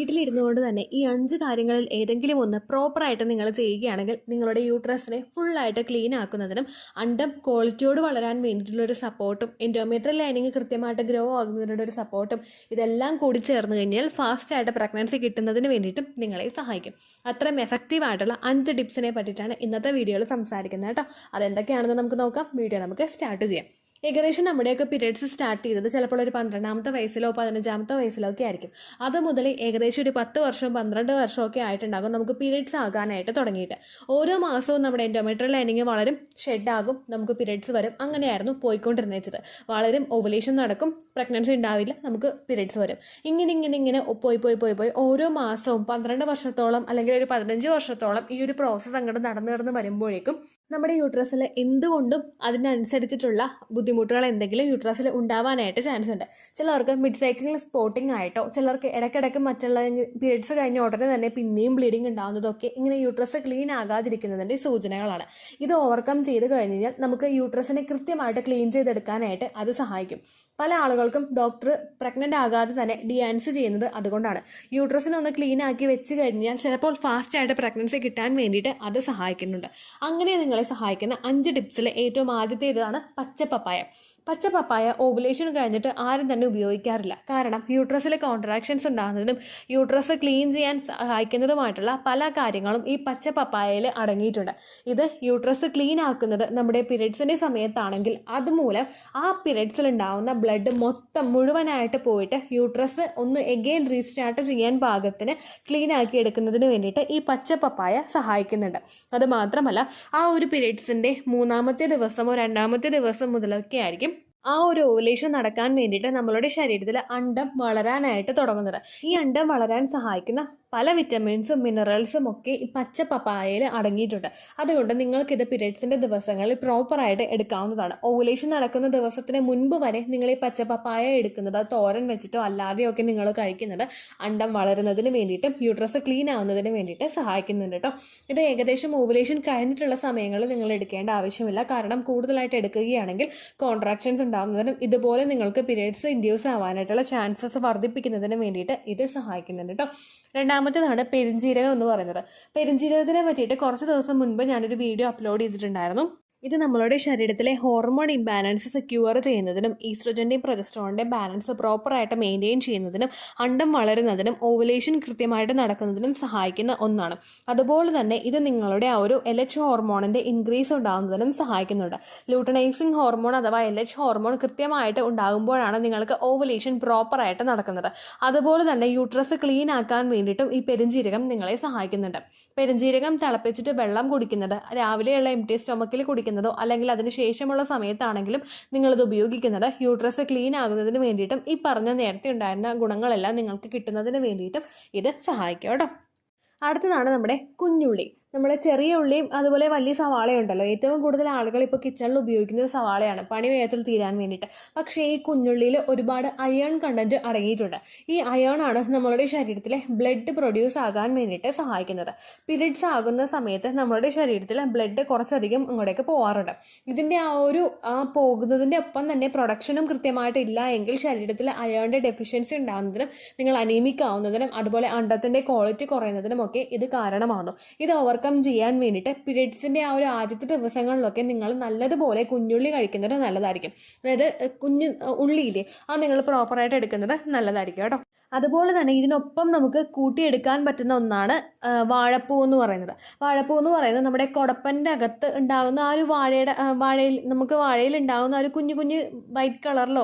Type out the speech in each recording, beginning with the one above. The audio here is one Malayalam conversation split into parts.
വീട്ടിലിരുന്നു കൊണ്ട് തന്നെ ഈ 5 കാര്യങ്ങളിൽ ഏതെങ്കിലും ഒന്ന് പ്രോപ്പറായിട്ട് നിങ്ങൾ ചെയ്യുകയാണെങ്കിൽ നിങ്ങളുടെ യൂട്രസിനെ ഫുള്ളായിട്ട് ക്ലീൻ ആക്കുന്നതിനും അണ്ടം ക്വാളിറ്റിയോട് വളരാൻ വേണ്ടിയിട്ടുള്ളൊരു സപ്പോർട്ടും എൻഡോമെട്രിയൽ ലൈനിങ് കൃത്യമായിട്ട് ഗ്രോ ആകുന്നതിനുള്ള ഒരു സപ്പോർട്ടും ഇതെല്ലാം കൂടി ചേർന്ന് കഴിഞ്ഞാൽ ഫാസ്റ്റായിട്ട് പ്രഗ്നൻസി കിട്ടുന്നതിന് വേണ്ടിയിട്ടും നിങ്ങളെ സഹായിക്കും. അത്രയും എഫക്റ്റീവ് ആയിട്ടുള്ള 5 ടിപ്സിനെ പറ്റിയിട്ടാണ് ഇന്നത്തെ വീഡിയോയിൽ സംസാരിക്കുന്നത് കേട്ടോ. അതെന്തൊക്കെയാണെന്ന് നമുക്ക് നോക്കാം. വീഡിയോ നമുക്ക് സ്റ്റാർട്ട് ചെയ്യാം. ഏകദേശം നമ്മുടെയൊക്കെ പീരിയഡ്സ് സ്റ്റാർട്ട് ചെയ്തത് ചിലപ്പോൾ ഒരു 12ാമത്തെ വയസ്സിലോ 15ാമത്തെ വയസ്സിലോ ഒക്കെ ആയിരിക്കും. അത് മുതൽ ഏകദേശം ഒരു 10 വർഷം 12 വർഷമൊക്കെ ആയിട്ടുണ്ടാകും നമുക്ക് പീരിയഡ്സ് ആകാനായിട്ട് തുടങ്ങിയിട്ട്. ഓരോ മാസവും നമ്മുടെ എൻഡോമെട്രിയൽ ലൈനിങ് വളരും, ഷെഡാകും, നമുക്ക് പീരിയഡ്സ് വരും. അങ്ങനെയായിരുന്നു പോയിക്കൊണ്ടിരുന്നത്. വളരും, ഓവുലേഷൻ നടക്കും, പ്രഗ്നൻസി ഉണ്ടാവില്ല, നമുക്ക് പീരിയഡ്സ് വരും. ഇങ്ങനെ പോയി ഓരോ മാസവും 12 വർഷത്തോളം അല്ലെങ്കിൽ ഒരു 15 വർഷത്തോളം ഈ ഒരു പ്രോസസ്സ് അങ്ങോട്ട് നടന്നു വരുമ്പോഴേക്കും നമ്മുടെ യൂട്രസിൽ എന്തുകൊണ്ടും അതിനനുസരിച്ചിട്ടുള്ള ബുദ്ധിമുട്ടുകൾ എന്തെങ്കിലും യൂട്രസിൽ ഉണ്ടാവാനായിട്ട് ചാൻസ് ഉണ്ട്. ചിലർക്ക് മിഡ് സൈക്കിളിൽ സ്പോട്ടിംഗ് ആയിട്ടോ, ചിലർക്ക് ഇടയ്ക്കിടയ്ക്ക് മറ്റുള്ള പീരിയഡ്സ് കഴിഞ്ഞ ഉടനെ തന്നെ പിന്നെയും ബ്ലീഡിങ് ഉണ്ടാകുന്നതൊക്കെ ഇങ്ങനെ യൂട്രസ് ക്ലീൻ ആകാതിരിക്കുന്നതിൻ്റെ സൂചനകളാണ്. ഇത് ഓവർകം ചെയ്ത് കഴിഞ്ഞാൽ നമുക്ക് യൂട്രസിനെ കൃത്യമായിട്ട് ക്ലീൻ ചെയ്തെടുക്കാനായിട്ട് അത് സഹായിക്കും. പല ആളുകൾക്കും ഡോക്ടർ പ്രഗ്നൻ്റ് ആകാതെ തന്നെ ഡിയാൻസ് ചെയ്യുന്നത് അതുകൊണ്ടാണ്. യൂട്രസിനെ ഒന്ന് ക്ലീൻ ആക്കി വെച്ച് കഴിഞ്ഞാൽ ചിലപ്പോൾ ഫാസ്റ്റായിട്ട് പ്രഗ്നൻസി കിട്ടാൻ വേണ്ടിയിട്ട് അത് സഹായിക്കുന്നുണ്ട്. അങ്ങനെ നിങ്ങളെ സഹായിക്കുന്ന 5 ടിപ്സിൽ ഏറ്റവും ആദ്യത്തേതാണ് പച്ചപ്പപ്പായ. പച്ചപ്പപ്പായ ഓവുലേഷൻ കഴിഞ്ഞിട്ട് ആരും തന്നെ ഉപയോഗിക്കാറില്ല. കാരണം യൂട്രസിലെ കോൺട്രാക്ഷൻസ് ഉണ്ടാകുന്നതിനും യൂട്രസ് ക്ലീൻ ചെയ്യാൻ സഹായിക്കുന്നതുമായിട്ടുള്ള പല കാര്യങ്ങളും ഈ പച്ചപ്പപ്പായയിൽ അടങ്ങിയിട്ടുണ്ട്. ഇത് യൂട്രസ് ക്ലീൻ ആക്കുന്നത് നമ്മുടെ പീരിയഡ്സിൻ്റെ സമയത്താണെങ്കിൽ അതുമൂലം ആ പീരിയഡ്സിൽ ഉണ്ടാകുന്ന ബ്ലഡ് മുഴുവനായിട്ട് പോയിട്ട് യൂട്രസ് ഒന്ന് എഗെയിൻ റീസ്റ്റാർട്ട് ചെയ്യാൻ പാകത്തിന് ക്ലീൻ ആക്കി എടുക്കുന്നതിന് വേണ്ടിയിട്ട് ഈ പച്ചപ്പപ്പായ സഹായിക്കുന്നുണ്ട്. അത് മാത്രമല്ല, ആ ഒരു പീരിയഡ്സിൻ്റെ 3ാമത്തെ ദിവസമോ 2ാമത്തെ ദിവസം മുതലൊക്കെ ആയിരിക്കും ആ ഒരു ഓവുലേഷൻ നടക്കാൻ വേണ്ടിയിട്ട് നമ്മളുടെ ശരീരത്തിൽ അണ്ടം വളരാനായിട്ട് തുടങ്ങുന്നത്. ഈ അണ്ടം വളരാൻ സഹായിക്കുന്ന പല വിറ്റമിൻസും മിനറൽസും ഒക്കെ ഈ പച്ച പപ്പായയിൽ അടങ്ങിയിട്ടുണ്ട്. അതുകൊണ്ട് നിങ്ങൾക്കിത് പീരിയഡ്സിൻ്റെ ദിവസങ്ങളിൽ പ്രോപ്പറായിട്ട് എടുക്കാവുന്നതാണ്. ഓവുലേഷൻ നടക്കുന്ന ദിവസത്തിന് മുൻപ് വരെ നിങ്ങൾ ഈ പച്ച പപ്പായ എടുക്കുന്നത് തോരൻ വെച്ചിട്ടോ അല്ലാതെയോ ഒക്കെ നിങ്ങൾ കഴിക്കുന്നത് അണ്ടം വളരുന്നതിന് വേണ്ടിയിട്ടും യൂട്രസ് ക്ലീൻ ആവുന്നതിന് വേണ്ടിയിട്ട് സഹായിക്കുന്നുണ്ട് കേട്ടോ. ഇത് ഏകദേശം ഓവുലേഷൻ കഴിഞ്ഞിട്ടുള്ള സമയങ്ങളിൽ നിങ്ങൾ എടുക്കേണ്ട ആവശ്യമില്ല. കാരണം കൂടുതലായിട്ട് എടുക്കുകയാണെങ്കിൽ കോൺട്രാക്ഷൻസ് ഉണ്ടാകുന്നതിനും ഇതുപോലെ നിങ്ങൾക്ക് പീരിയഡ്സ് ഇൻഡ്യൂസ് ആവാനായിട്ടുള്ള ചാൻസസ് വർദ്ധിപ്പിക്കുന്നതിന് വേണ്ടിയിട്ട് ഇത് സഹായിക്കുന്നുണ്ട് കേട്ടോ. രണ്ടാമത്തേതാണ് പെരുംജീരകം എന്ന് പറയുന്നത്. പെരുംജീരകത്തിനെ പറ്റിയിട്ട് കുറച്ച് ദിവസം മുൻപ് ഞാനൊരു വീഡിയോ അപ്ലോഡ് ചെയ്തിട്ടുണ്ടായിരുന്നു. ഇത് നമ്മളുടെ ശരീരത്തിലെ ഹോർമോൺ ഇംബാലൻസ് സെക്യൂർ ചെയ്യുന്നതിനും ഈസ്ട്രജൻ്റെയും പ്രൊജസ്ട്രോണിൻ്റെയും ബാലൻസ് പ്രോപ്പറായിട്ട് മെയിൻറ്റെയിൻ ചെയ്യുന്നതിനും അണ്ടം വളരുന്നതിനും ഓവുലേഷൻ കൃത്യമായിട്ട് നടക്കുന്നതിനും സഹായിക്കുന്ന ഒന്നാണ്. അതുപോലെ തന്നെ ഇത് നിങ്ങളുടെ ആ ഒരു LH ഹോർമോണിൻ്റെ ഇൻക്രീസ് ഉണ്ടാകുന്നതിനും സഹായിക്കുന്നുണ്ട്. ലൂട്ടനൈസിങ് ഹോർമോൺ അഥവാ LH ഹോർമോൺ കൃത്യമായിട്ട് ഉണ്ടാകുമ്പോഴാണ് നിങ്ങൾക്ക് ഓവുലേഷൻ പ്രോപ്പറായിട്ട് നടക്കുന്നത്. അതുപോലെ തന്നെ യൂട്രസ് ക്ലീൻ ആക്കാൻ വേണ്ടിയിട്ടും ഈ പെരുംജീരകം നിങ്ങളെ സഹായിക്കുന്നുണ്ട്. പെരുംജീരകം തിളപ്പിച്ചിട്ട് വെള്ളം കുടിക്കുന്നത്, രാവിലെയുള്ള എംപ്റ്റി സ്റ്റൊമക്കിൽ കുടിക്കുന്നതോ അല്ലെങ്കിൽ അതിന് ശേഷമുള്ള സമയത്താണെങ്കിലും നിങ്ങളിത് ഉപയോഗിക്കുന്നത് യൂട്രസ് ക്ലീൻ ആകുന്നതിന് വേണ്ടിയിട്ടും ഈ പറഞ്ഞ നേരത്തെ ഉണ്ടായിരുന്ന ഗുണങ്ങളെല്ലാം നിങ്ങൾക്ക് കിട്ടുന്നതിന് വേണ്ടിയിട്ടും ഇത് സഹായിക്കും കേട്ടോ. അടുത്തതാണ് നമ്മുടെ കുഞ്ഞുള്ളി. നമ്മളെ ചെറിയ ഉള്ളിയും അതുപോലെ വലിയ സവാളയുണ്ടല്ലോ. ഏറ്റവും കൂടുതൽ ആളുകൾ ഇപ്പോൾ കിച്ചണിൽ ഉപയോഗിക്കുന്നത് സവാളയാണ്, പണി വേഗത്തിൽ തീരാൻ വേണ്ടിയിട്ട്. പക്ഷേ ഈ കുഞ്ഞുള്ളിയിൽ ഒരുപാട് അയേൺ കണ്ടന്റ് അടങ്ങിയിട്ടുണ്ട്. ഈ അയേൺ ആണ് നമ്മളുടെ ശരീരത്തിലെ ബ്ലഡ് പ്രൊഡ്യൂസ് ആകാൻ വേണ്ടിയിട്ട് സഹായിക്കുന്നത്. പീരിയഡ്സ് ആകുന്ന സമയത്ത് നമ്മളുടെ ശരീരത്തിൽ ബ്ലഡ് കുറച്ചധികം ഇങ്ങോട്ടേക്ക് പോകാറുണ്ട്. ഇതിൻ്റെ പോകുന്നതിൻ്റെ ഒപ്പം തന്നെ പ്രൊഡക്ഷനും കൃത്യമായിട്ട് ഇല്ല എങ്കിൽ ശരീരത്തിൽ അയേണിൻ്റെ ഡെഫിഷ്യൻസി ഉണ്ടാകുന്നതിനും നിങ്ങൾ അനീമിക് ആവുന്നതിനും അതുപോലെ അണ്ടത്തിൻ്റെ ക്വാളിറ്റി കുറയുന്നതിനും ഒക്കെ ഇത് കാരണമാകുന്നു. ഇത് ചെയ്യാൻ വേണ്ടിയിട്ട് പീരിയഡ്സിൻ്റെ ആ ഒരു ആദ്യത്തെ ദിവസങ്ങളിലൊക്കെ നിങ്ങൾ നല്ലതുപോലെ കുഞ്ഞുള്ളി കഴിക്കുന്നത് നല്ലതായിരിക്കും. അതായത് ഉള്ളിയില്ലേ, അത് നിങ്ങൾ പ്രോപ്പറായിട്ട് എടുക്കുന്നത് നല്ലതായിരിക്കും കേട്ടോ. അതുപോലെ തന്നെ ഇതിനൊപ്പം നമുക്ക് കൂട്ടിയെടുക്കാൻ പറ്റുന്ന ഒന്നാണ് വാഴപ്പൂ എന്ന് പറയുന്നത്. വാഴപ്പൂ എന്ന് പറയുന്നത് നമ്മുടെ കുടപ്പൻ്റെ അകത്ത് ഉണ്ടാകുന്ന ആ ഒരു വാഴയിൽ ഉണ്ടാകുന്ന ഒരു കുഞ്ഞു കുഞ്ഞു വൈറ്റ് കളറിലോ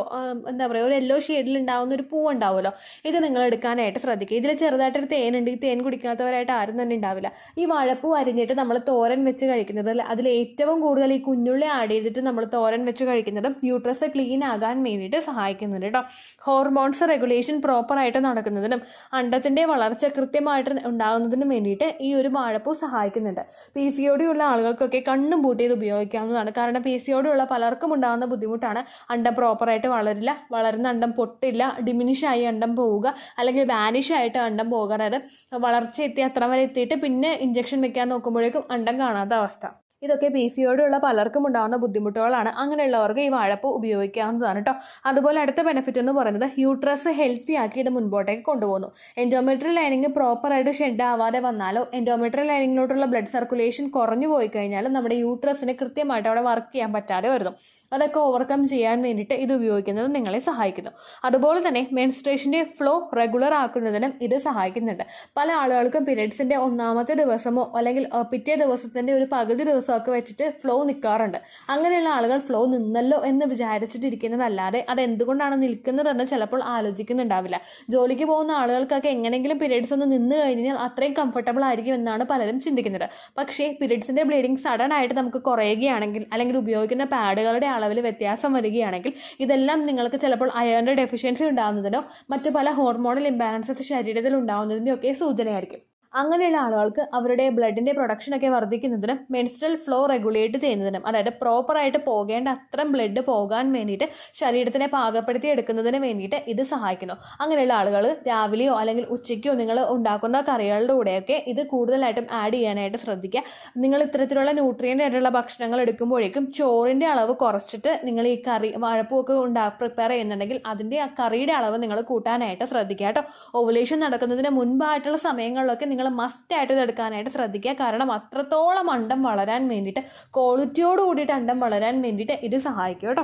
എന്താ പറയുക ഒരു യെല്ലോ ഷെയ്ഡിൽ ഉണ്ടാകുന്ന ഒരു പൂ ഉണ്ടാവുമല്ലോ. ഇത് നിങ്ങൾ എടുക്കാനായിട്ട് ശ്രദ്ധിക്കുക. ഇതിൽ ചെറുതായിട്ടൊരു തേനുണ്ട്. ഈ തേൻ കുടിക്കാത്തവരായിട്ട് ആരും തന്നെ ഉണ്ടാവില്ല. ഈ വാഴപ്പൂ അരിഞ്ഞിട്ട് നമ്മൾ തോരൻ വെച്ച് കഴിക്കുന്നത്, അതിൽ ഏറ്റവും കൂടുതൽ ഈ കുഞ്ഞുള്ളി ആഡ് ചെയ്തിട്ട് നമ്മൾ തോരൻ വെച്ച് കഴിക്കുന്നതും യൂട്രസ് ക്ലീൻ ആകാൻ വേണ്ടിയിട്ട് സഹായിക്കുന്നുണ്ട് കേട്ടോ. ഹോർമോൺസ് റെഗുലേഷൻ പ്രോപ്പറായിട്ട് നടക്കുന്നതിനും അണ്ടത്തിന്റെ വളർച്ച കൃത്യമായിട്ട് ഉണ്ടാകുന്നതിനും വേണ്ടിയിട്ട് ഈ ഒരു വാഴപ്പൂ സഹായിക്കുന്നുണ്ട്. PCOD ഉള്ള ആളുകൾക്കൊക്കെ കണ്ണും പൂട്ടി ഇത് ഉപയോഗിക്കാവുന്നതാണ്. കാരണം PCOD ഉള്ള പലർക്കും ഉണ്ടാകുന്ന ബുദ്ധിമുട്ടാണ് അണ്ടം പ്രോപ്പറായിട്ട് വളരില്ല, വളരുന്ന അണ്ടം പൊട്ടില്ല, ഡിമിനിഷായി അണ്ടം പോവുക, അല്ലെങ്കിൽ വാനിഷ് ആയിട്ട് അണ്ടം പോകുക. അതായത് വളർച്ച എത്തി അത്ര വരെ എത്തിയിട്ട് പിന്നെ ഇഞ്ചക്ഷൻ വെക്കാൻ നോക്കുമ്പോഴേക്കും അണ്ടം കാണാത്ത അവസ്ഥ. ഇതൊക്കെ PCOD ഉള്ള പലർക്കും ഉണ്ടാകുന്ന ബുദ്ധിമുട്ടുകളാണ്. അങ്ങനെയുള്ളവർക്ക് ഈ വാഴപ്പൂ ഉപയോഗിക്കാവുന്നതാണ് കേട്ടോ. അതുപോലെ അടുത്ത ബെനിഫിറ്റ് എന്ന് പറയുന്നത് യൂട്രസ് ഹെൽത്തി ആക്കി ഇത് മുൻപോട്ടേക്ക് കൊണ്ടുപോകുന്നു. എൻഡോമെട്രിയൽ ലൈനിങ് പ്രോപ്പറായിട്ട് ഷെഡ് ആവാതെ വന്നാലോ എൻഡോമെട്രിയൽ ലൈനിങ്ങിലോട്ടുള്ള ബ്ലഡ് സർക്കുലേഷൻ കുറഞ്ഞു പോയി കഴിഞ്ഞാലും നമ്മുടെ യൂട്രസിന് കൃത്യമായിട്ട് അവിടെ വർക്ക് ചെയ്യാൻ പറ്റാതെ വരുന്നു. അതൊക്കെ ഓവർകം ചെയ്യാൻ വേണ്ടിയിട്ട് ഇത് ഉപയോഗിക്കുന്നത് നിങ്ങളെ സഹായിക്കുന്നു. അതുപോലെ തന്നെ മെൻസ്ട്രേഷൻ്റെ ഫ്ലോ റെഗുലർ ആക്കുന്നതിനും ഇത് സഹായിക്കുന്നുണ്ട്. പല ആളുകൾക്കും പീരിയഡ്സിൻ്റെ ഒന്നാമത്തെ ദിവസമോ അല്ലെങ്കിൽ പിറ്റേ ദിവസത്തിൻ്റെ ഒരു പകുതി ദിവസമൊക്കെ വെച്ചിട്ട് ഫ്ലോ നിൽക്കാറുണ്ട്. അങ്ങനെയുള്ള ആളുകൾ ഫ്ലോ നിന്നല്ലോ എന്ന് വിചാരിച്ചിട്ടിരിക്കുന്നതല്ലാതെ അതെന്തുകൊണ്ടാണ് നിൽക്കുന്നതെന്ന് ചിലപ്പോൾ ആലോചിക്കുന്നുണ്ടാവില്ല. ജോലിക്ക് പോകുന്ന ആളുകൾക്കൊക്കെ എങ്ങനെയെങ്കിലും പീരിയഡ്സ് ഒന്ന് നിന്ന് കഴിഞ്ഞാൽ അത്രയും കംഫർട്ടബിൾ ആയിരിക്കും എന്നാണ് പലരും ചിന്തിക്കുന്നത്. പക്ഷേ പീരിയഡ്സിൻ്റെ ബ്ലീഡിങ് സഡൻ ആയിട്ട് നമുക്ക് കുറയുകയാണെങ്കിൽ അല്ലെങ്കിൽ ഉപയോഗിക്കുന്ന പാഡുകളുടെ അളവിൽ വ്യത്യാസം വരികയാണെങ്കിൽ ഇതെല്ലാം നിങ്ങൾക്ക് ചിലപ്പോൾ അയണിൻ്റെ ഡെഫിഷ്യൻസി ഉണ്ടാകുന്നതിനോ മറ്റു പല ഹോർമോണൽ ഇംബാലൻസസ് ശരീരത്തിൽ ഉണ്ടാകുന്നതിനോ ഒക്കെ സൂചനയായിരിക്കും. അങ്ങനെയുള്ള ആളുകൾക്ക് അവരുടെ ബ്ലഡിൻ്റെ പ്രൊഡക്ഷനൊക്കെ വർദ്ധിക്കുന്നതിനും മെൻസ്ട്രൽ ഫ്ലോ റെഗുലേറ്റ് ചെയ്യുന്നതിനും, അതായത് പ്രോപ്പറായിട്ട് പോകേണ്ട അത്രയും ബ്ലഡ് പോകാൻ വേണ്ടിയിട്ട് ശരീരത്തിനെ പാകപ്പെടുത്തി എടുക്കുന്നതിന് വേണ്ടിയിട്ട് ഇത് സഹായിക്കുന്നു. അങ്ങനെയുള്ള ആളുകൾ രാവിലെയോ അല്ലെങ്കിൽ ഉച്ചയ്ക്കോ നിങ്ങൾ ഉണ്ടാക്കുന്ന കറികളുടെ കൂടെയൊക്കെ ഇത് കൂടുതലായിട്ടും ആഡ് ചെയ്യാനായിട്ട് ശ്രദ്ധിക്കുക. നിങ്ങൾ ഇത്തരത്തിലുള്ള ന്യൂട്രിയൻ്റ് ആയിട്ടുള്ള ഭക്ഷണങ്ങൾ എടുക്കുമ്പോഴേക്കും ചോറിൻ്റെ അളവ് കുറച്ചിട്ട് നിങ്ങൾ ഈ കറി വാഴപ്പൂവൊക്കെ പ്രിപ്പയർ ചെയ്യുന്നുണ്ടെങ്കിൽ അതിൻ്റെ ആ കറിയുടെ അളവ് നിങ്ങൾ കൂട്ടാനായിട്ട് ശ്രദ്ധിക്കുക കേട്ടോ. ഓവുലേഷൻ നടക്കുന്നതിന് മുൻപായിട്ടുള്ള സമയങ്ങളിലൊക്കെ നിങ്ങൾ മസ്റ്റായിട്ട് ഇത് എടുക്കാനായിട്ട് ശ്രദ്ധിക്കുക. കാരണം അത്രത്തോളം അണ്ടം വളരാൻ വേണ്ടിയിട്ട്, ക്വാളിറ്റിയോട് കൂടിയിട്ട് അണ്ടം വളരാൻ വേണ്ടിയിട്ട് ഇത് സഹായിക്കും കേട്ടോ.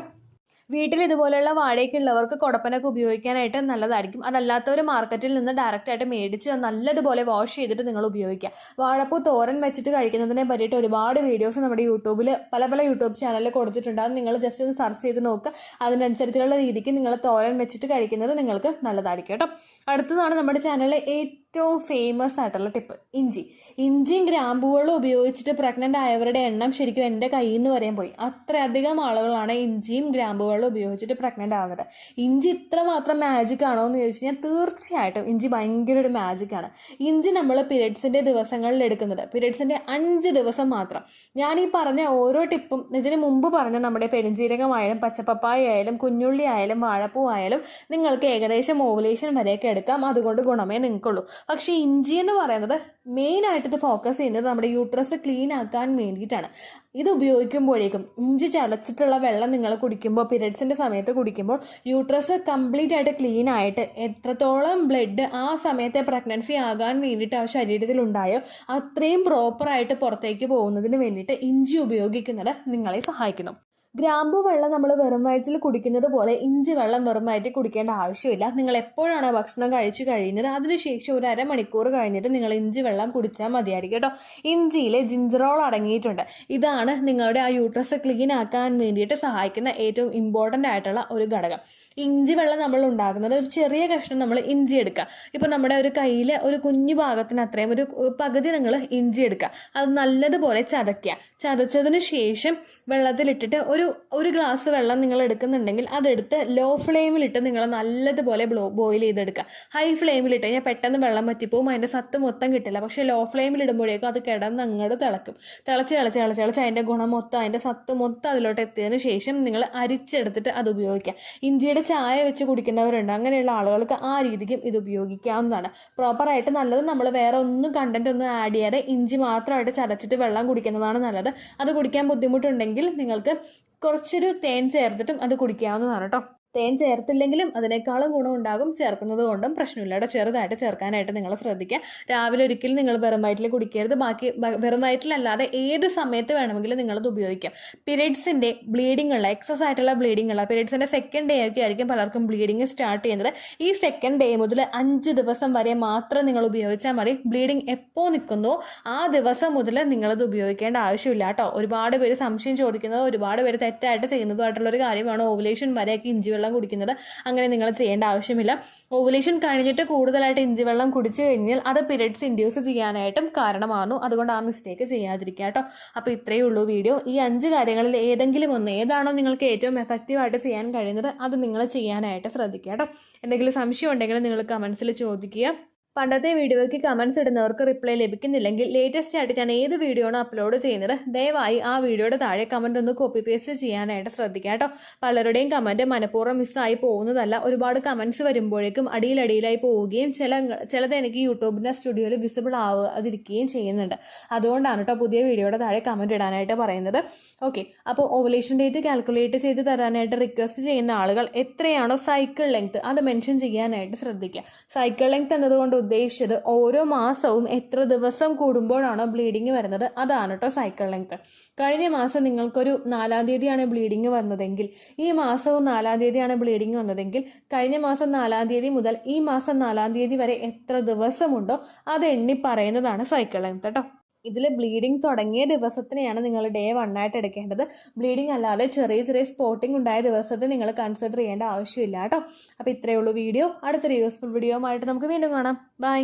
വീട്ടിൽ ഇതുപോലെയുള്ള വാഴയൊക്കെ ഉള്ളവർക്ക് കുടപ്പനൊക്കെ ഉപയോഗിക്കാനായിട്ട് നല്ലതായിരിക്കും. അതല്ലാത്തവർ മാർക്കറ്റിൽ നിന്ന് ഡയറക്റ്റായിട്ട് മേടിച്ച് നല്ലതുപോലെ വാഷ് ചെയ്തിട്ട് നിങ്ങൾ ഉപയോഗിക്കുക. വാഴപ്പൂ തോരൻ വെച്ചിട്ട് കഴിക്കുന്നതിനെ പറ്റിയിട്ട് ഒരുപാട് വീഡിയോസ് നമ്മുടെ യൂട്യൂബിൽ പല യൂട്യൂബ് ചാനലിൽ കൊടുത്തിട്ടുണ്ട്. അത് നിങ്ങൾ ജസ്റ്റ് ഒന്ന് സെർച്ച് ചെയ്ത് നോക്കുക. അതിനനുസരിച്ചുള്ള രീതിക്ക് നിങ്ങൾ തോരൻ വെച്ചിട്ട് കഴിക്കുന്നത് നിങ്ങൾക്ക് നല്ലതായിരിക്കും കേട്ടോ. അടുത്തതാണ് നമ്മുടെ ചാനലിലെ ഏറ്റവും ഫേമസ് ആയിട്ടുള്ള ടിപ്പ്, ഇഞ്ചിയും ഗ്രാമ്പൂകളും ഉപയോഗിച്ചിട്ട് പ്രഗ്നൻ്റ് ആയവരുടെ എണ്ണം ശരിക്കും എൻ്റെ കയ്യിൽ നിന്ന് വരെയും പോയി. അത്രയധികം ആളുകളാണ് ഇഞ്ചിയും ഗ്രാമ്പൂകളും ഉപയോഗിച്ചിട്ട് പ്രഗ്നൻ്റ് ആവുന്നത്. ഇഞ്ചി ഇത്രമാത്രം മാജിക് ആണോ എന്ന് ചോദിച്ചു കഴിഞ്ഞാൽ തീർച്ചയായിട്ടും ഇഞ്ചി ഭയങ്കര ഒരു മാജിക്കാണ്. ഇഞ്ചി നമ്മൾ പീരിയഡ്സിൻ്റെ ദിവസങ്ങളിൽ എടുക്കുന്നത് പീരിയഡ്സിൻ്റെ 5 ദിവസം മാത്രം. ഞാൻ ഈ പറഞ്ഞ ഓരോ ടിപ്പും ഇതിന് മുമ്പ് പറഞ്ഞ നമ്മുടെ പെരുംജീരകമായാലും പച്ചപ്പപ്പായ ആയാലും കുഞ്ഞുള്ളി ആയാലും വാഴപ്പൂ ആയാലും നിങ്ങൾക്ക് ഏകദേശം ഓവുലേഷൻ വരെയൊക്കെ എടുക്കാം. അതുകൊണ്ട് ഗുണമേ നിങ്ങൾക്കുള്ളൂ. പക്ഷേ ഇഞ്ചി എന്ന് പറയുന്നത് മെയിനായിട്ട് ഇത് ഫോക്കസ് ചെയ്യുന്നത് നമ്മുടെ യൂട്രസ് ക്ലീൻ ആക്കാൻ വേണ്ടിയിട്ടാണ്. ഇത് ഉപയോഗിക്കുമ്പോഴേക്കും ഇഞ്ചി ചതച്ചിട്ടുള്ള വെള്ളം നിങ്ങൾ കുടിക്കുമ്പോൾ, പീരിയഡ്സിൻ്റെ സമയത്ത് കുടിക്കുമ്പോൾ യൂട്രസ് കംപ്ലീറ്റ് ആയിട്ട് ക്ലീൻ ആയിട്ട് എത്രത്തോളം ബ്ലഡ് ആ സമയത്തെ പ്രഗ്നൻസി ആകാൻ വേണ്ടിയിട്ട് ആ ശരീരത്തിൽ ഉണ്ടായോ അത്രയും പ്രോപ്പറായിട്ട് പുറത്തേക്ക് പോകുന്നതിന് വേണ്ടിയിട്ട് ഇഞ്ചി ഉപയോഗിക്കുന്നത് നിങ്ങളെ സഹായിക്കുന്നു. ഗ്രാമ്പു വെള്ളം നമ്മൾ വെറും വയറ്റിൽ കുടിക്കുന്നത് പോലെ ഇഞ്ചി വെള്ളം വെറും വയറ്റിൽ കുടിക്കേണ്ട ആവശ്യമില്ല. നിങ്ങൾ എപ്പോഴാണ് ഭക്ഷണം കഴിച്ചു കഴിയുന്നത് അതിനുശേഷം ഒരു അരമണിക്കൂർ കഴിഞ്ഞിട്ട് നിങ്ങൾ ഇഞ്ചി വെള്ളം കുടിച്ചാൽ മതിയായിരിക്കും കേട്ടോ. ഇഞ്ചിയിൽ ജിഞ്ചറോൾ അടങ്ങിയിട്ടുണ്ട്. ഇതാണ് നിങ്ങളുടെ ആ യൂട്രസ് ക്ലീൻ ആക്കാൻ വേണ്ടിയിട്ട് സഹായിക്കുന്ന ഏറ്റവും ഇമ്പോർട്ടൻ്റ് ആയിട്ടുള്ള ഒരു ഘടകം. ഇഞ്ചി വെള്ളം നമ്മൾ ഉണ്ടാക്കുന്നത് ഒരു ചെറിയ കഷ്ണം നമ്മൾ ഇഞ്ചി എടുക്കുക. ഇപ്പോൾ നമ്മുടെ ഒരു കയ്യിൽ ഒരു കുഞ്ഞു ഭാഗത്തിന് അത്രയും ഒരു പകുതി നിങ്ങൾ ഇഞ്ചി എടുക്കുക. അത് നല്ലതുപോലെ ചതയ്ക്കുക. ചതച്ചതിന് ശേഷം വെള്ളത്തിലിട്ടിട്ട് ഒരു ഗ്ലാസ് വെള്ളം നിങ്ങൾ എടുക്കുന്നുണ്ടെങ്കിൽ അതെടുത്ത് ലോ ഫ്ലെയിമിലിട്ട് നിങ്ങൾ നല്ലതുപോലെ ബോയിൽ ചെയ്തെടുക്കുക. ഹൈ ഫ്ലെയിമിലിട്ട് കഴിഞ്ഞാൽ പെട്ടെന്ന് വെള്ളം വറ്റിപ്പോവും, അതിൻ്റെ സത്ത് മൊത്തം കിട്ടില്ല. പക്ഷേ ലോ ഫ്ലെയിമിലിടുമ്പോഴേക്കും അത് കിടന്ന് അങ്ങോട്ട് തിളക്കും. തിളച്ച് അതിൻ്റെ ഗുണം മൊത്തം, അതിൻ്റെ സത്ത് മൊത്തം അതിലോട്ട് എത്തിയതിന് ശേഷം നിങ്ങൾ അരിച്ചെടുത്തിട്ട് അത് ഉപയോഗിക്കുക. ഇഞ്ചിയുടെ ചായ വെച്ച് കുടിക്കുന്നവരുണ്ട്. അങ്ങനെയുള്ള ആളുകൾക്ക് ആ രീതിക്കും ഇത് ഉപയോഗിക്കാവുന്നതാണ്. പ്രോപ്പറായിട്ട് നല്ലത് നമ്മൾ വേറെ ഒന്നും കണ്ടന്റ് ഒന്നും ആഡ് ചെയ്യാതെ ഇഞ്ചി മാത്രമായിട്ട് ചതച്ചിട്ട് വെള്ളം കുടിക്കുന്നതാണ് നല്ലത്. അത് കുടിക്കാൻ ബുദ്ധിമുട്ടുണ്ടെങ്കിൽ നിങ്ങൾക്ക് കുറച്ചൊരു തേൻ ചേർത്തിട്ടും അത് കുടിക്കാവുന്നതാണ് കേട്ടോ. തേൻ ചേർത്തില്ലെങ്കിലും അതിനേക്കാളും ഗുണമുണ്ടാകും. ചേർക്കുന്നത് കൊണ്ടും പ്രശ്നമില്ല കേട്ടോ. ചെറുതായിട്ട് ചേർക്കാനായിട്ട് നിങ്ങൾ ശ്രദ്ധിക്കുക. രാവിലെ ഒരിക്കലും നിങ്ങൾ വെറും വയറ്റിൽ കുടിക്കരുത്. ബാക്കി വെറും വയറ്റിലല്ലാതെ ഏത് സമയത്ത് വേണമെങ്കിലും നിങ്ങളത് ഉപയോഗിക്കാം. പീരിയഡ്സിൻ്റെ ബ്ലീഡിംഗ് ഉള്ള എക്സസ് ആയിട്ടുള്ള ബ്ലീഡിംഗ് ഉള്ള പീരിയഡ്സിൻ്റെ സെക്കൻഡ് ഡേ ഒക്കെ ആയിരിക്കും പലർക്കും ബ്ലീഡിങ് സ്റ്റാർട്ട് ചെയ്യുന്നത്. ഈ സെക്കൻഡ് ഡേ മുതൽ 5 ദിവസം വരെ മാത്രം നിങ്ങൾ ഉപയോഗിച്ചാൽ മതി. ബ്ലീഡിങ് എപ്പോൾ നിൽക്കുന്നോ ആ ദിവസം മുതൽ നിങ്ങളത് ഉപയോഗിക്കേണ്ട ആവശ്യമില്ല കേട്ടോ. ഒരുപാട് പേര് സംശയം ചോദിക്കുന്നത്, ഒരുപാട് പേര് തെറ്റായിട്ട് ചെയ്യുന്നതുമായിട്ടുള്ളൊരു കാര്യമാണ് ഓവുലേഷൻ വരെയൊക്കെ ഇഞ്ചി വെള്ളം കുടിക്കുന്നത്. അങ്ങനെ നിങ്ങൾ ചെയ്യേണ്ട ആവശ്യമില്ല. ഓവുലേഷൻ കഴിഞ്ഞിട്ട് കൂടുതലായിട്ട് ഇഞ്ചി വെള്ളം കുടിച്ചു കഴിഞ്ഞാൽ അത് പീരിയഡ്സ് ഇൻഡ്യൂസ് ചെയ്യാനായിട്ടും കാരണമാകുന്നു. അതുകൊണ്ട് ആ മിസ്റ്റേക്ക് ചെയ്യാതിരിക്കുക കേട്ടോ. അപ്പോൾ ഇത്രയേ ഉള്ളൂ വീഡിയോ. ഈ 5 കാര്യങ്ങളിൽ ഏതെങ്കിലും ഒന്ന്, ഏതാണോ നിങ്ങൾക്ക് ഏറ്റവും എഫക്റ്റീവായിട്ട് ചെയ്യാൻ കഴിയുന്നത് അത് നിങ്ങൾ ചെയ്യാനായിട്ട് ശ്രദ്ധിക്കുക കേട്ടോ. എന്തെങ്കിലും സംശയം ഉണ്ടെങ്കിൽ നിങ്ങൾ കമൻസിൽ ചോദിക്കുക. പണ്ടത്തെ വീഡിയോയ്ക്ക് കമൻസ് ഇടുന്നവർക്ക് റിപ്ലൈ ലഭിക്കുന്നില്ലെങ്കിൽ ലേറ്റസ്റ്റ് ആയിട്ട് ഞാൻ ഏത് വീഡിയോ ആണ് അപ്ലോഡ് ചെയ്യുന്നത് ദയവായി ആ വീഡിയോയുടെ താഴെ കമൻറ്റ് ഒന്ന് കോപ്പി പേസ്റ്റ് ചെയ്യാനായിട്ട് ശ്രദ്ധിക്കുക കേട്ടോ. പലരുടെയും കമൻറ്റ് മനഃപൂർവ്വം മിസ്സായി പോകുന്നതല്ല, ഒരുപാട് കമൻസ് വരുമ്പോഴേക്കും അടിയിലടിയിലായി പോവുകയും ചിലത് എനിക്ക് യൂട്യൂബിൻ്റെ സ്റ്റുഡിയോയിൽ വിസിബിൾ ആവാതിരിക്കുകയും ചെയ്യുന്നുണ്ട്. അതുകൊണ്ടാണ് കേട്ടോ പുതിയ വീഡിയോയുടെ താഴെ കമൻറ്റ് ഇടാനായിട്ട് പറയുന്നത്. ഓക്കെ, അപ്പോൾ ഓവുലേഷൻ ഡേറ്റ് കാൽക്കുലേറ്റ് ചെയ്ത് തരാനായിട്ട് റിക്വസ്റ്റ് ചെയ്യുന്ന ആളുകൾ എത്രയാണോ സൈക്കിൾ ലെങ്ത് അത് മെൻഷൻ ചെയ്യാനായിട്ട് ശ്രദ്ധിക്കുക. സൈക്കിൾ ലെങ്ത് എന്നതുകൊണ്ട് ഉദ്ദേശിച്ചത് ഓരോ മാസവും എത്ര ദിവസം കൂടുമ്പോഴാണോ ബ്ലീഡിങ് വരുന്നത് അതാണ് കേട്ടോ സൈക്കിൾ ലെങ്ത്. കഴിഞ്ഞ മാസം നിങ്ങൾക്കൊരു 4-ാം തീയതിയാണ് ബ്ലീഡിങ് വന്നതെങ്കിൽ ഈ മാസവും 4-ാം തീയതിയാണ് ബ്ലീഡിങ് വന്നതെങ്കിൽ കഴിഞ്ഞ മാസം 4-ാം തീയതി മുതൽ ഈ മാസം 4-ാം തീയതി വരെ എത്ര ദിവസമുണ്ടോ അത് എണ്ണി പറയുന്നതാണ് സൈക്കിൾ ലെങ്ത് കേട്ടോ. ഇതിൽ ബ്ലീഡിങ് തുടങ്ങിയ ദിവസത്തിനെയാണ് നിങ്ങൾ ഡേ 1 ആയിട്ട് എടുക്കേണ്ടത്. ബ്ലീഡിങ് അല്ലാതെ ചെറിയ ചെറിയ സ്പോട്ടിംഗ് ഉണ്ടായ ദിവസത്തെ നിങ്ങൾ കൺസിഡർ ചെയ്യേണ്ട ആവശ്യമില്ല കേട്ടോ. അപ്പോൾ ഇത്രയേ ഉള്ളൂ വീഡിയോ. അടുത്തൊരു യൂസ്ഫുൾ വീഡിയോ ആയിട്ട് നമുക്ക് വീണ്ടും കാണാം. ബൈ.